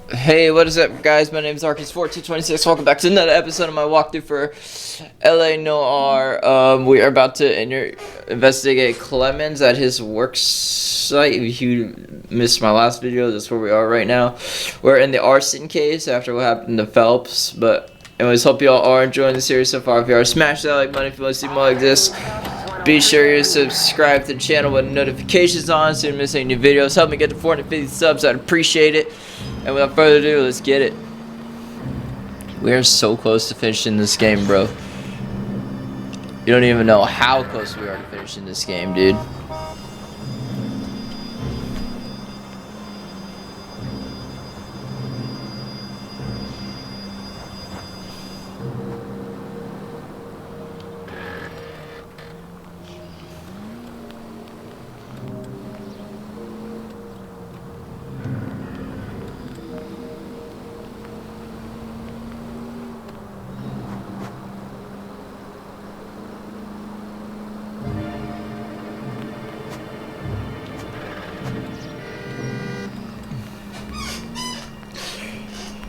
Hey, what is up, guys? My name is arZ'us4226. Welcome back to another episode of my walkthrough for LA Noire. We are about to investigate Clemens at his work site. If you missed my last video, that's where we are right now. We're in the arson case after what happened to Phelps. But anyways, hope you all are enjoying the series so far. If you are, smash that like button if you want to see more like this. Be sure you subscribe to the channel with notifications on so you don't miss any new videos. Help me get to 450 subs. I'd appreciate it. And without further ado, let's get it. We are so close to finishing this game, bro. You don't even know how close we are to finishing this game, dude.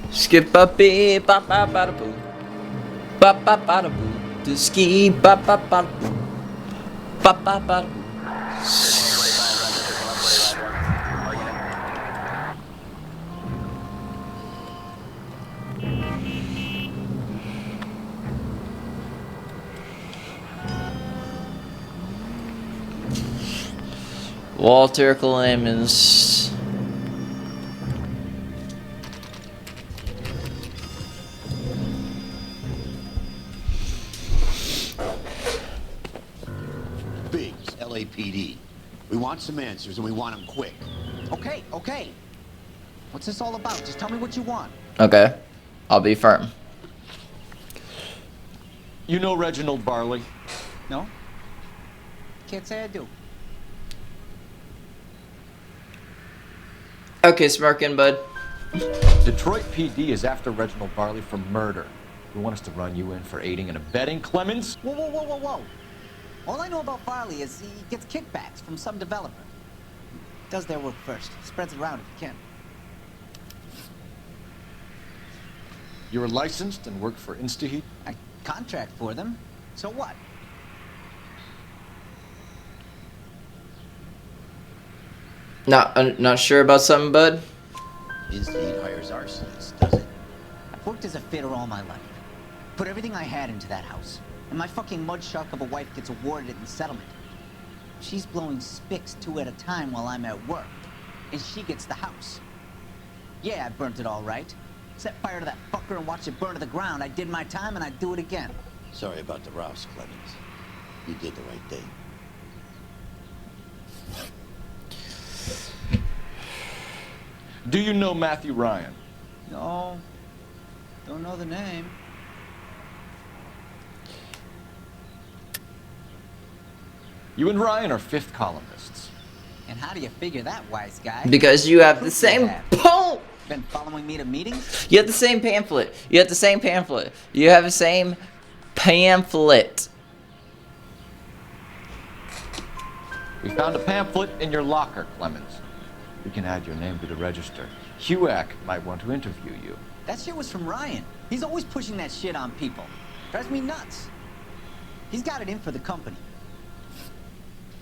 Skip a beep, ba ba ba da boo, ba ba ba da boo, to ski, ba ba ba da boo, ba ba ba da boo. Walter Clemens. LAPD. We want some answers and we want them quick. Okay. What's this all about? Just tell me what you want. Okay, I'll be firm. You know Reginald Barley? No? Can't say I do. Okay, smirking, bud. Detroit PD is after Reginald Barley for murder. You want us to run you in for aiding and abetting Clemens? Whoa. All I know about Farley is he gets kickbacks from some developer. Does their work first. Spreads it around if he can. You were licensed and worked for InstaHeat? I contract for them. So what? Not sure about something, bud. InstaHeat hires arsonists, does it? I've worked as a fitter all my life. Put everything I had into that house. And my fucking mudshark of a wife gets awarded it in settlement. She's blowing spics 2 at a time while I'm at work. And she gets the house. Yeah, I burnt it all right. Set fire to that fucker and watched it burn to the ground. I did my time and I'd do it again. Sorry about the rouse, Clemens. You did the right thing. Do you know Matthew Ryan? No. Don't know the name. You and Ryan are fifth columnists. And how do you figure that, wise guy? Because you have the same Been following me to meetings? You have the same pamphlet. You have the same pamphlet. You have the same pamphlet. We found a pamphlet in your locker, Clemens. We can add your name to the register. HUAC might want to interview you. That shit was from Ryan. He's always pushing that shit on people. Drives me nuts. He's got it in for the company.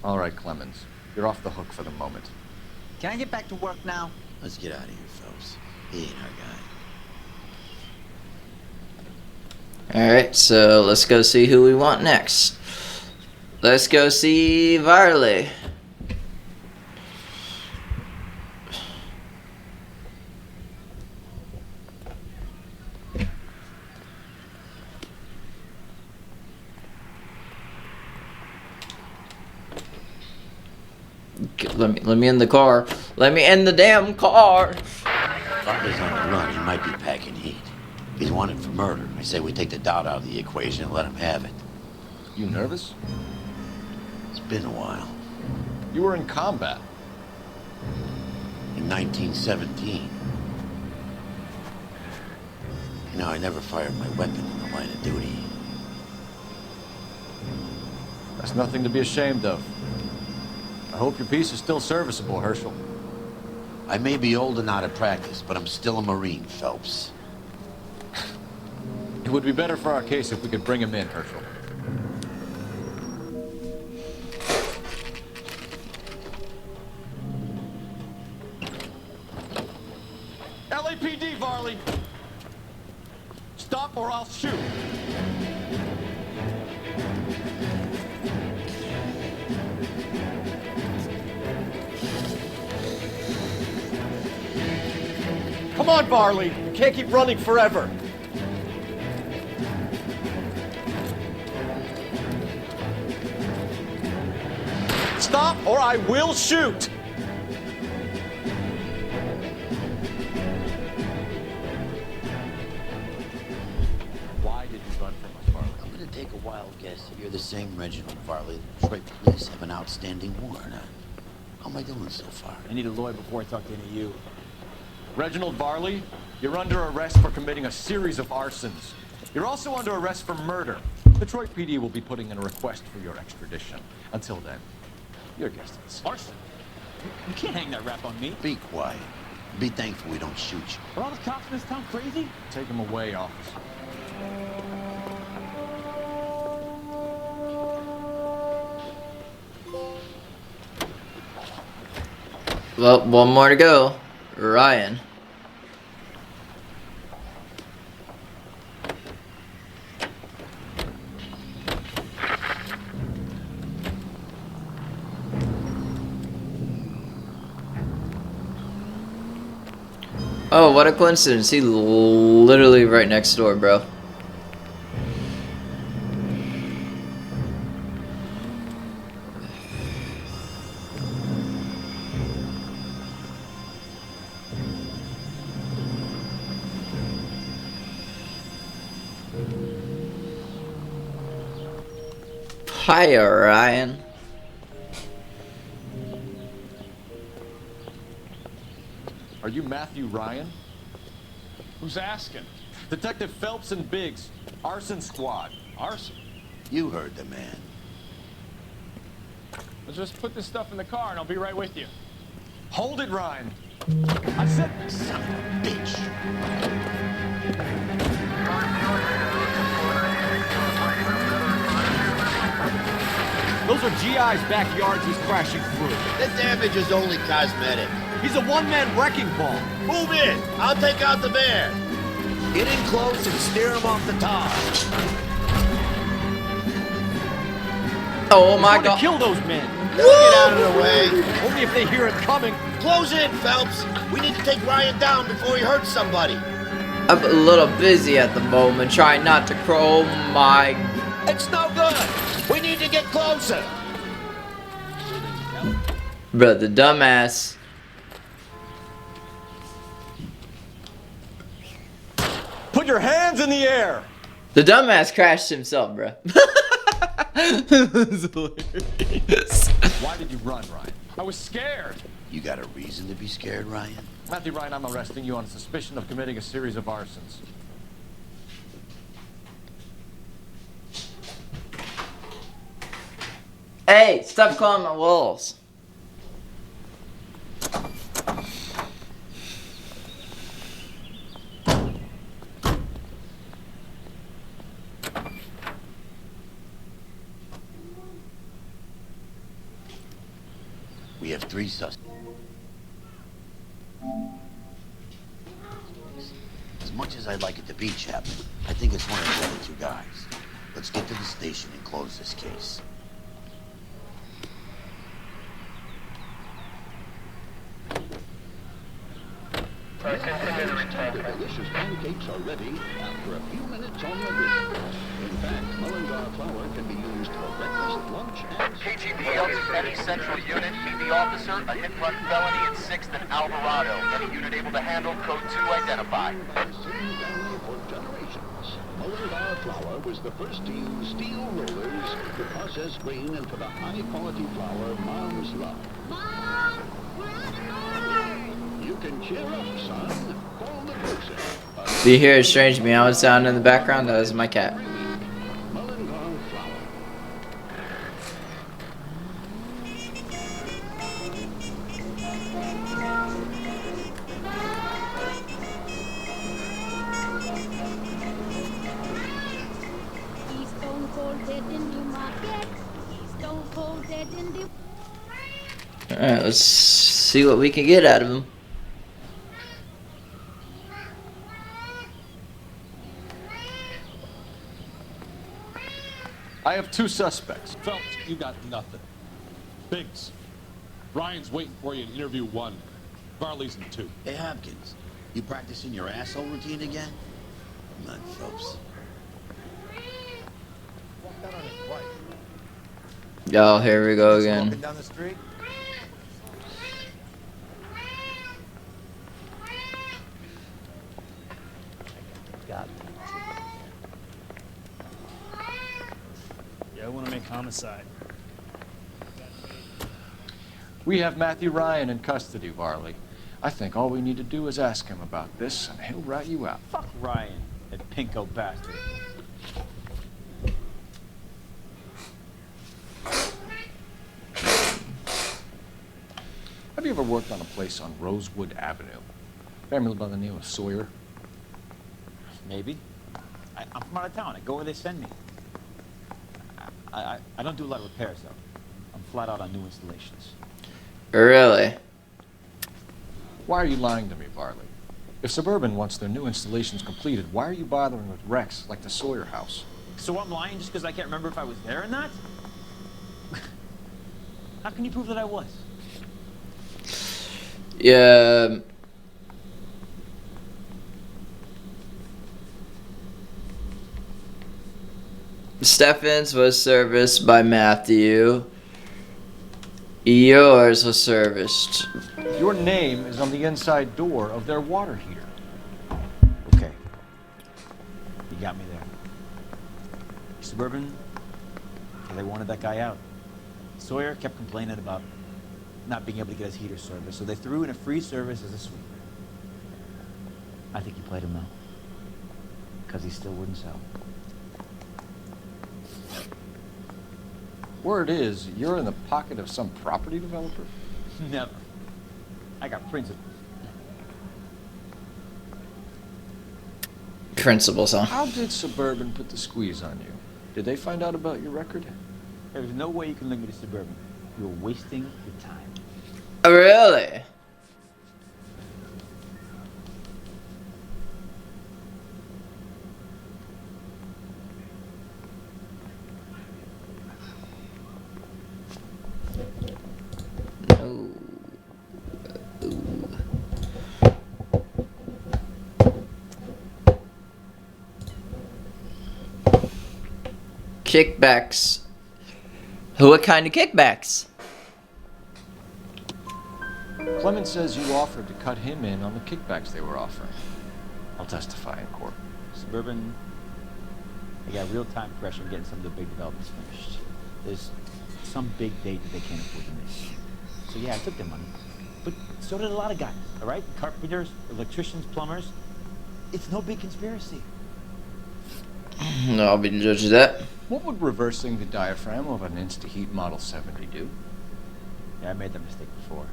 All right, Clemens. You're off the hook for the moment. Can I get back to work now? Let's get out of here, Phelps. He ain't our guy. Alright, so let's go see who we want next. Let's go see Varley. Let me in the car. Let me in the damn car. Farley's on the run. He might be packing heat. He's wanted for murder. I say we take the doubt out of the equation and let him have it. You nervous? It's been a while. You were in combat. In 1917. You know, I never fired my weapon in the line of duty. That's nothing to be ashamed of. I hope your piece is still serviceable, Herschel. I may be old and out of practice, but I'm still a Marine, Phelps. It would be better for our case if we could bring him in, Herschel. LAPD, Varley! Stop or I'll shoot! Come on, Varley! You can't keep running forever! Stop or I will shoot! Why did you run from us, Varley? I'm gonna take a wild guess that you're the same Reginald Varley the Detroit police have an outstanding warrant on. How am I doing so far? I need a lawyer before I talk to any of you. Reginald Varley, you're under arrest for committing a series of arsons. You're also under arrest for murder. Detroit PD will be putting in a request for your extradition. Until then, your guest is. Arson? You can't hang that rap on me. Be quiet. Be thankful we don't shoot you. Are all the cops in this town crazy? Take him away, officer. Well, one more to go. Ryan. Oh, what a coincidence. He literally right next door, bro. Hi, Ryan. Are you Matthew Ryan? Who's asking? Detective Phelps and Biggs, arson squad. Arson? You heard the man. Let's just put this stuff in the car and I'll be right with you. Hold it, Ryan. I said, Son of a bitch. Those are GI's backyards he's crashing through. The damage is only cosmetic. He's a one-man wrecking ball. Move in. I'll take out the van. Get in close and steer him off the tar. Oh my He's going god. to kill those men. Get out of the way. Only if they hear it coming. Close in, Phelps. We need to take Ryan down before he hurts somebody. I'm a little busy at the moment, trying not to crow. Oh my. It's no good. We need to get closer. Bro, the dumbass. put your hands in the air. The dumbass crashed himself, bro. This is hilarious. Why did you run, Ryan? I was scared. You got a reason to be scared, Ryan? Matthew Ryan, I'm arresting you on suspicion of committing a series of arsons. Hey, stop calling my walls. We have 3 suspects. As much as I'd like it to be Chapman, I think it's one of the other 2 guys. Let's get to the station and close this case. Delicious pancakes are ready after a few minutes on the grill. In fact, Mullingar flour can be used for breakfast, lunch, and KGPL to any central unit. Meet the officer, a hit-run felony at 6th and Alvarado. Any unit able to handle, code 2 identified. by the same family for generations. Mullingar flour was the first to use steel rollers to process grain into the high-quality flour moms love. Mom, we're on the Noire. You can cheer up, son. Call the grocer. Do you hear a strange meow sound in the background? That is my cat. Mullingar flour. that didn't do. Alright, let's see what we can get out of him. I have 2 suspects. Phelps, you got nothing. Biggs, Ryan's waiting for you in interview 1. Varley's in 2. Hey, Hopkins, you practicing your asshole routine again? Come on, Phelps. Walked out on his right. Oh, here we go again. Down the street. God. Yeah, I want to make homicide. We have Matthew Ryan in custody, Varley. I think all we need to do is ask him about this, and he'll rat you out. Fuck Ryan, that pinko bastard. Have you ever worked on a place on Rosewood Avenue? Family by the name of Sawyer? Maybe. I'm from out of town. I go where they send me. I don't do a lot of repairs, though. I'm flat out on new installations. Really? Why are you lying to me, Varley? If Suburban wants their new installations completed, why are you bothering with wrecks like the Sawyer house? So I'm lying just because I can't remember if I was there or not? How can you prove that I was? Yeah. Stephens was serviced by Matthew. Yours was serviced. Your name is on the inside door of their water heater. Okay. You got me there. Suburban, they wanted that guy out. Sawyer kept complaining about not being able to get his heater serviced, so they threw in a free service as a sweeper. I think you played him though, because he still wouldn't sell. Word is, you're in the pocket of some property developer? Never. I got principles. Principles, huh? How did Suburban put the squeeze on you? Did they find out about your record? There's no way you can link me to Suburban. You're wasting your time. Really? No. Ooh. Kickbacks. What kind of kickbacks? Clemens says you offered to cut him in on the kickbacks they were offering. I'll testify in court. Suburban, they got real-time pressure on getting some of the big developments finished. There's some big date that they can't afford to miss. So yeah, I took their money. But so did a lot of guys, all right? Carpenters, electricians, plumbers. It's no big conspiracy. No, I'll be the judge of that. What would reversing the diaphragm of an Insta-Heat Model 70 do? Yeah, I made that mistake before.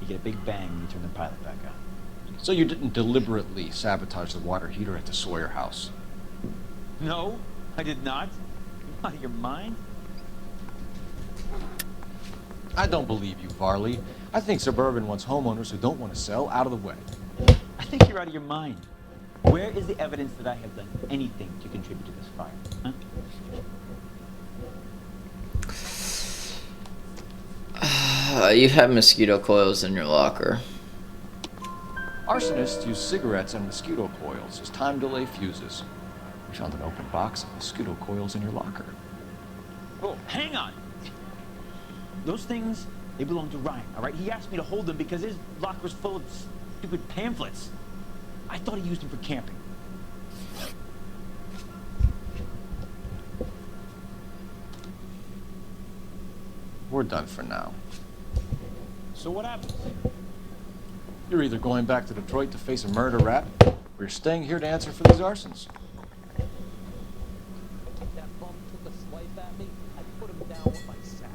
You get a big bang when you turn the pilot back on. So you didn't deliberately sabotage the water heater at the Sawyer house? No, I did not. You out of your mind? I don't believe you, Varley. I think Suburban wants homeowners who don't want to sell out of the way. I think you're out of your mind. Where is the evidence that I have done anything to contribute to this fire? Huh? You have mosquito coils in your locker. Arsonists use cigarettes and mosquito coils as time delay fuses. We found an open box of mosquito coils in your locker. Oh, hang on. Those things, they belong to Ryan, all right? He asked me to hold them because his locker's full of stupid pamphlets. I thought he used them for camping. We're done for now. So what happens? You're either going back to Detroit to face a murder rap, or you're staying here to answer for these arsons. That bum took a swipe at me. I put him down with my sack.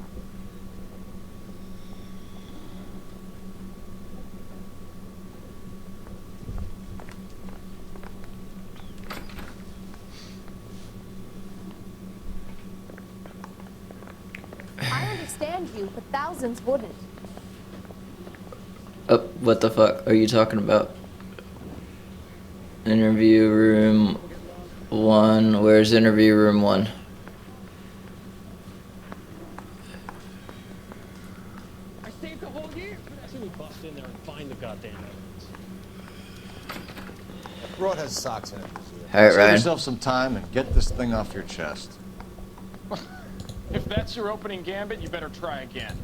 I understand you, but thousands wouldn't. What the fuck are you talking about? Interview room 1. Where's interview room 1? I saved the whole year. That's when we bust in there and find the goddamn evidence. Broad has socks in it. Alright, Save Ryan. yourself some time and get this thing off your chest. If that's your opening gambit, you better try again.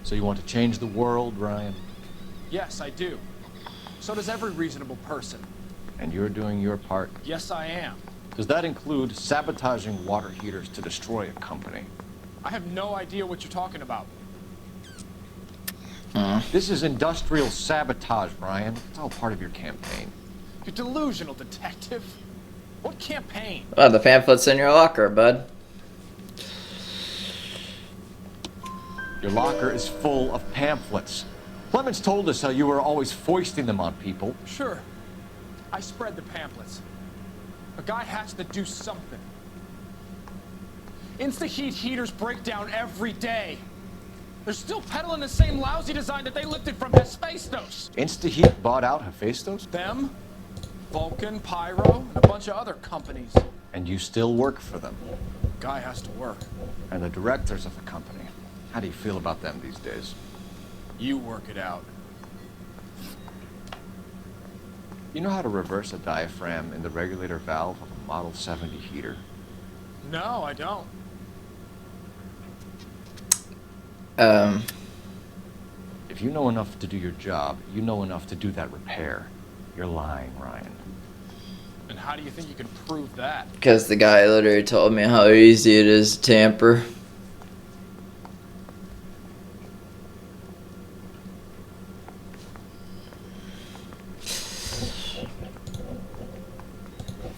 So you want to change the world, Ryan? Yes, I do. So does every reasonable person. And you're doing your part? Yes, I am. Does that include sabotaging water heaters to destroy a company? I have no idea what you're talking about. This is industrial sabotage, Ryan. It's all part of your campaign. You're delusional, detective. What campaign? Oh, the pamphlet's in your locker, bud. Your locker is full of pamphlets. Clemens told us how you were always foisting them on people. Sure. I spread the pamphlets. A guy has to do something. Insta-heat heaters break down every day. They're still peddling the same lousy design that they lifted from Hephaestus. Insta-heat bought out Hephaestus? Them, Vulcan, Pyro, and a bunch of other companies. And you still work for them. Guy has to work. And the directors of the company. How do you feel about them these days? You work it out. You know how to reverse a diaphragm in the regulator valve of a Model 70 heater? No, I don't. If you know enough to do your job, you know enough to do that repair. You're lying, Ryan. And how do you think you can prove that? Because the guy literally told me how easy it is to tamper.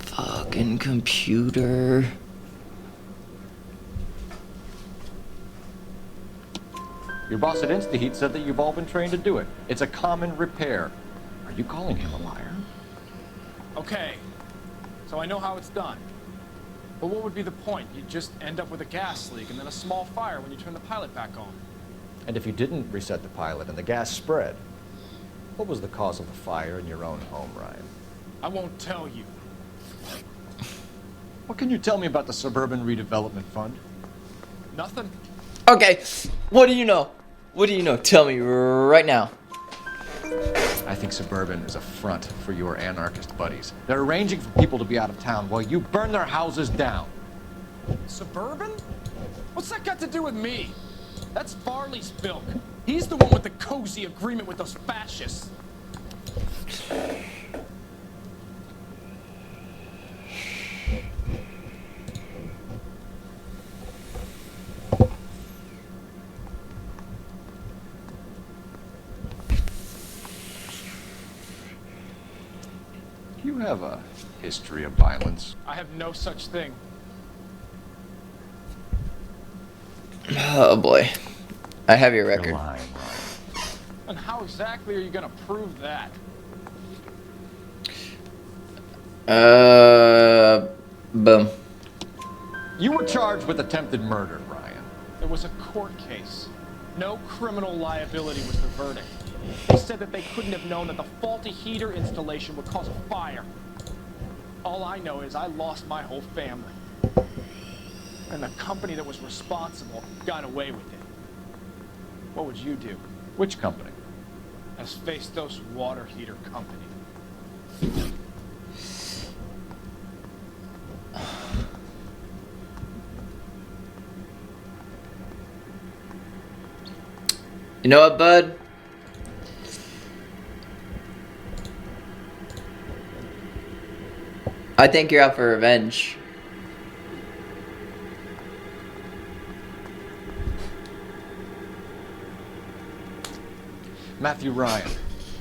Fucking computer. Your boss at InstaHeat said that you've all been trained to do it. It's a common repair. Are you calling him a liar? Okay, so I know how it's done. But what would be the point? You'd just end up with a gas leak and then a small fire when you turn the pilot back on. And if you didn't reset the pilot and the gas spread, what was the cause of the fire in your own home, Ryan? I won't tell you. What can you tell me about the Suburban Redevelopment Fund? Nothing. Okay, what do you know? What do you know? Tell me right now. I think Suburban is a front for your anarchist buddies. They're arranging for people to be out of town while you burn their houses down. Suburban? What's that got to do with me? That's Varley's bilk. He's the one with the cozy agreement with those fascists. You have a history of violence. I have no such thing. Oh boy. I have your record. You're lying, Ryan. And how exactly are you gonna prove that? Boom. You were charged with attempted murder, Ryan. It was a court case. No criminal liability was the verdict. They said that they couldn't have known that the faulty heater installation would cause a fire. All I know is I lost my whole family. And the company that was responsible got away with it. What would you do? Which company? Hephaestus water heater company. You know what, bud? I think you're out for revenge. Matthew Ryan,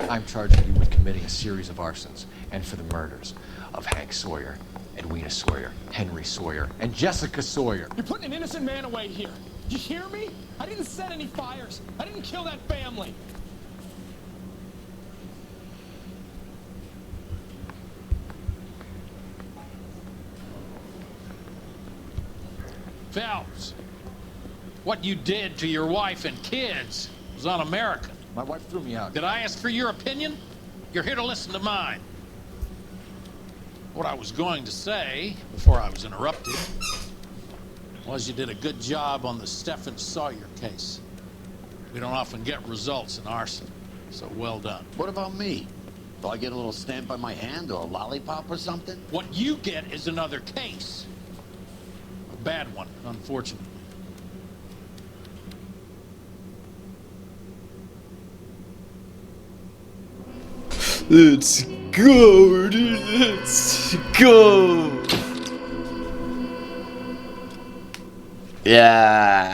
I'm charging you with committing a series of arsons and for the murders of Hank Sawyer, Edwina Sawyer, Henry Sawyer, and Jessica Sawyer. You're putting an innocent man away here. You hear me? I didn't set any fires. I didn't kill that family. Phelps, what you did to your wife and kids was un-American. My wife threw me out. Did I ask for your opinion? You're here to listen to mine. What I was going to say, before I was interrupted, was you did a good job on the Stephen Sawyer case. We don't often get results in arson, so well done. What about me? Do I get a little stamp by my hand or a lollipop or something? What you get is another case. A bad one, unfortunately. Let's go, dude. Let's go. Yeah.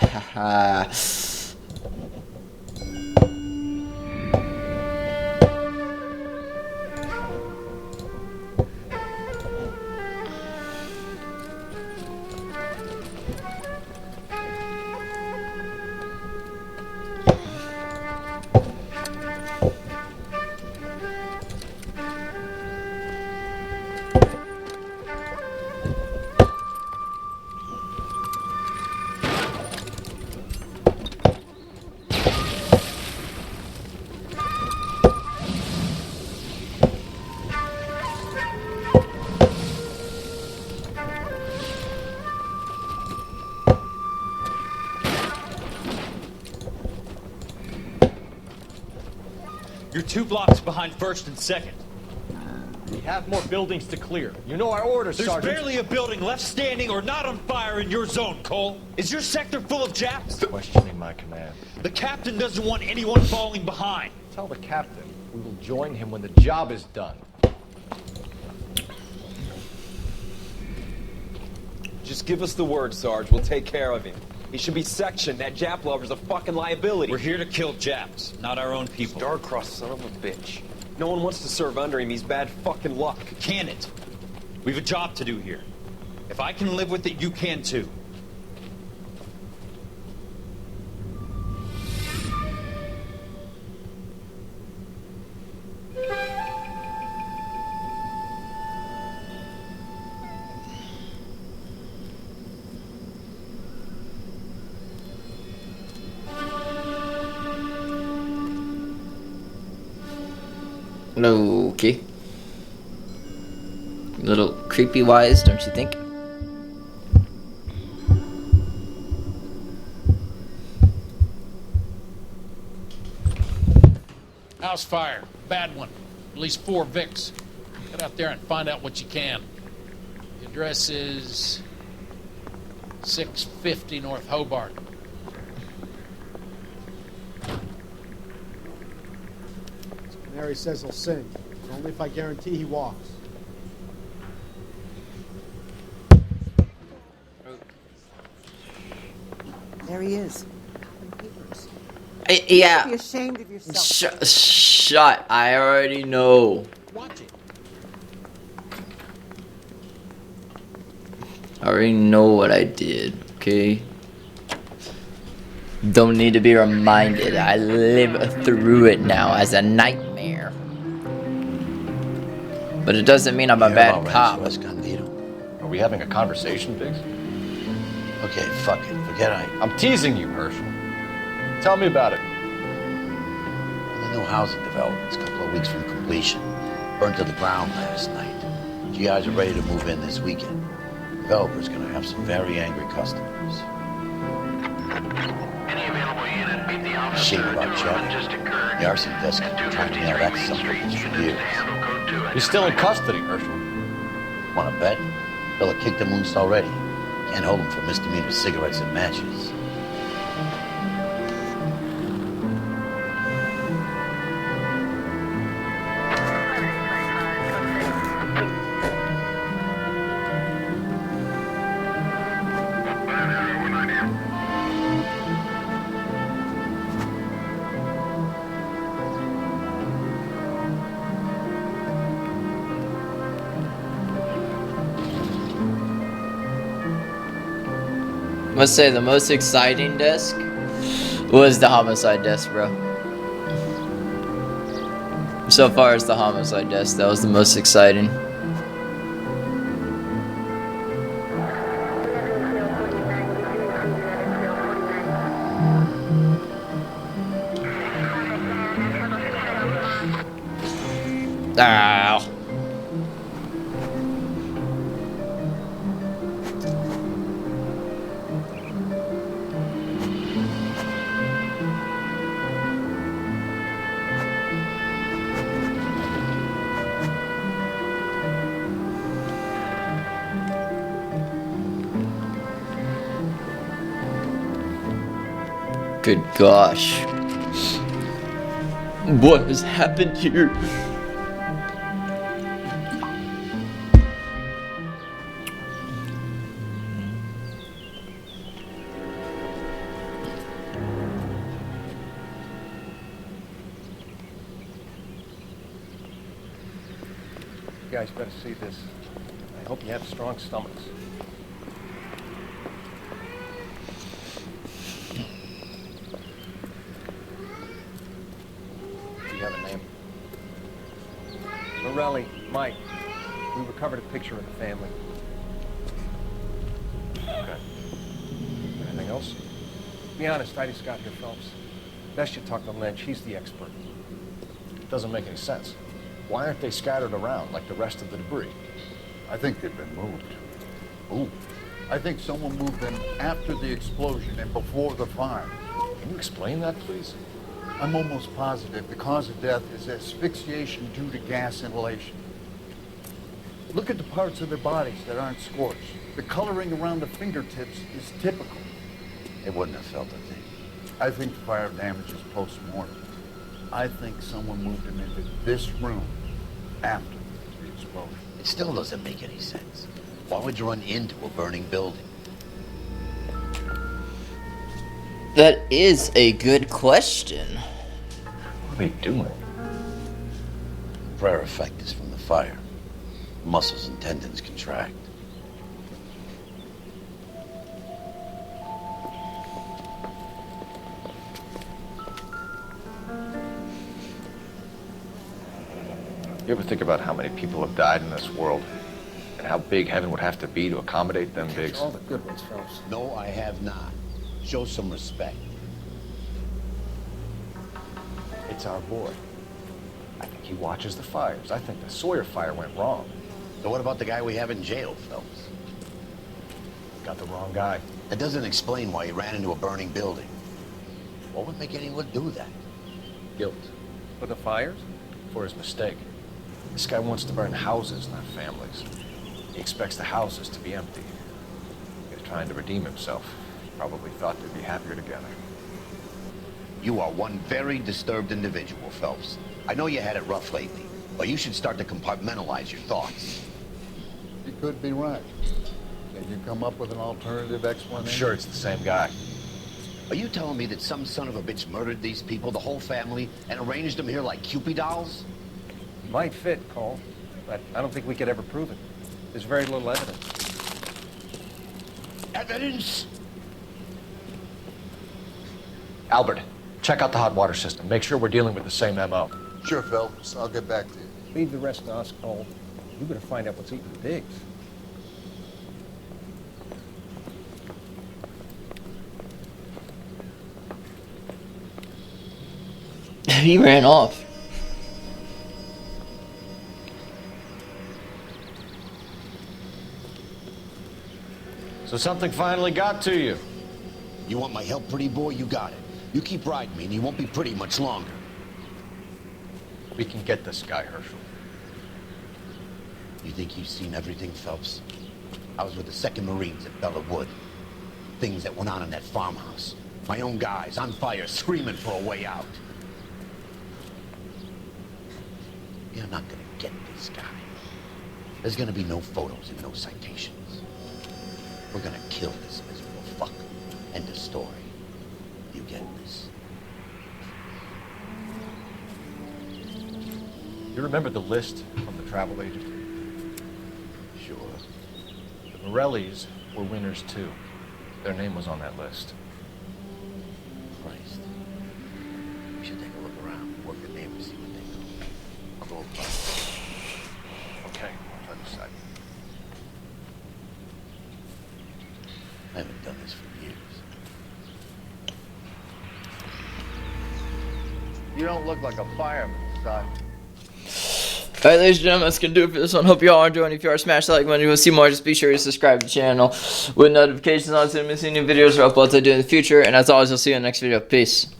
You're 2 blocks behind first and second. We have more buildings to clear. You know our orders, There's Sergeant. barely a building left standing or not on fire in your zone, Cole. Is your sector full of Japs? Questioning my command. The captain doesn't want anyone falling behind. Tell the captain we will join him when the job is done. Just give us the word, Sarge. We'll take care of him. He should be sectioned. That Jap lover's a fucking liability. We're here to kill Japs, not our own people. Star-crossed son of a bitch. No one wants to serve under him. He's bad fucking luck. Can it? We've a job to do here. If I can live with it, you can too. Okay. A little creepy wise, don't you think? House fire. Bad one. At least 4 Vicks. Get out there and find out what you can. The address is 650 North Hobart. Mary says he'll sing, but only if I guarantee he walks. There he is. Yeah. Be ashamed of yourself. Shut. I already know. Watch it. I already know what I did, okay? Don't need to be reminded. I live through it now as a nightmare. But it doesn't mean I'm a bad cop. Are we having a conversation, Biggs? Okay, fuck it. Forget I'm teasing you, Herschel. Tell me about it. The new housing development's a couple of weeks from completion. Burned to the ground last night. GIs are ready to move in this weekend. Developer's gonna have some very angry customers. Any available unit, meet the officer. Shame about Chuck. Just occurred. The arson desk has been trying to nail that son of a bitch for years. He's still in custody, Herschel. Wanna bet? They'll have kicked him loose already. Can't hold him for misdemeanor cigarettes and matches. I must say the most exciting desk was the homicide desk, bro. So far as the homicide desk, that was the most exciting. Good gosh. What has happened here? You guys better see this. I hope you have strong stomachs. Do you have a name? Morelli, Mike. We recovered a picture of the family. Okay. Anything else? Be honest, I just got here, Phelps. Best you talk to Lynch. He's the expert. Doesn't make any sense. Why aren't they scattered around like the rest of the debris? I think they've been moved. Ooh. I think someone moved them after the explosion and before the fire. Can you explain that, please? I'm almost positive the cause of death is asphyxiation due to gas inhalation. Look at the parts of their bodies that aren't scorched. The coloring around the fingertips is typical. They wouldn't have felt a thing. I think fire damage is post-mortem. I think someone moved them into this room after the explosion. It still doesn't make any sense. Why would you run into a burning building? That is a good question. What are they doing? Prayer effect is from the fire. Muscles and tendons contract. You ever think about how many people have died in this world? And how big heaven would have to be to accommodate them bigs? All the good ones, Phelps. No, I have not. Show some respect. It's our boy. I think he watches the fires. I think the Sawyer fire went wrong. So what about the guy we have in jail, Phelps? Got the wrong guy. That doesn't explain why he ran into a burning building. What would make anyone do that? Guilt. For the fires? For his mistake. This guy wants to burn houses, not families. He expects the houses to be empty. He's trying to redeem himself. He probably thought they'd be happier together. You are one very disturbed individual, Phelps. I know you had it rough lately, but you should start to compartmentalize your thoughts. You could be right. Can you come up with an alternative explanation? I'm sure it's the same guy. Are you telling me that some son of a bitch murdered these people, the whole family, and arranged them here like Cupid dolls? Might fit, Cole, but I don't think we could ever prove it. There's very little evidence. Evidence? Albert, check out the hot water system. Make sure we're dealing with the same MO. Sure, Phelps. I'll get back to you. Leave the rest to us, Cole. You better find out what's eating the pigs. He ran off. So something finally got to you. You want my help, pretty boy? You got it. You keep riding me and you won't be pretty much longer. We can get this guy, Herschel. You think you've seen everything, Phelps? I was with the 2nd Marines at Bella Wood. Things that went on in that farmhouse. My own guys on fire, screaming for a way out. You're not gonna get this guy. There's gonna be no photos and no citations. We're gonna kill this miserable fuck. End of story. You get this? You remember the list from the travel agent? Sure. The Morellis were winners too. Their name was on that list. Christ. We should take a look around, work the neighbors, see what they know. I'll go apply. Okay, I'll try to decide. I haven't done this for years. You don't look like a fireman, son. Alright, ladies and gentlemen, that's going to do it for this one. Hope you all are enjoying. If you are, smash the like button. If you want to see more, just be sure to subscribe to the channel with notifications on so you don't miss any new videos or uploads I do in the future. And as always, I'll see you in the next video. Peace.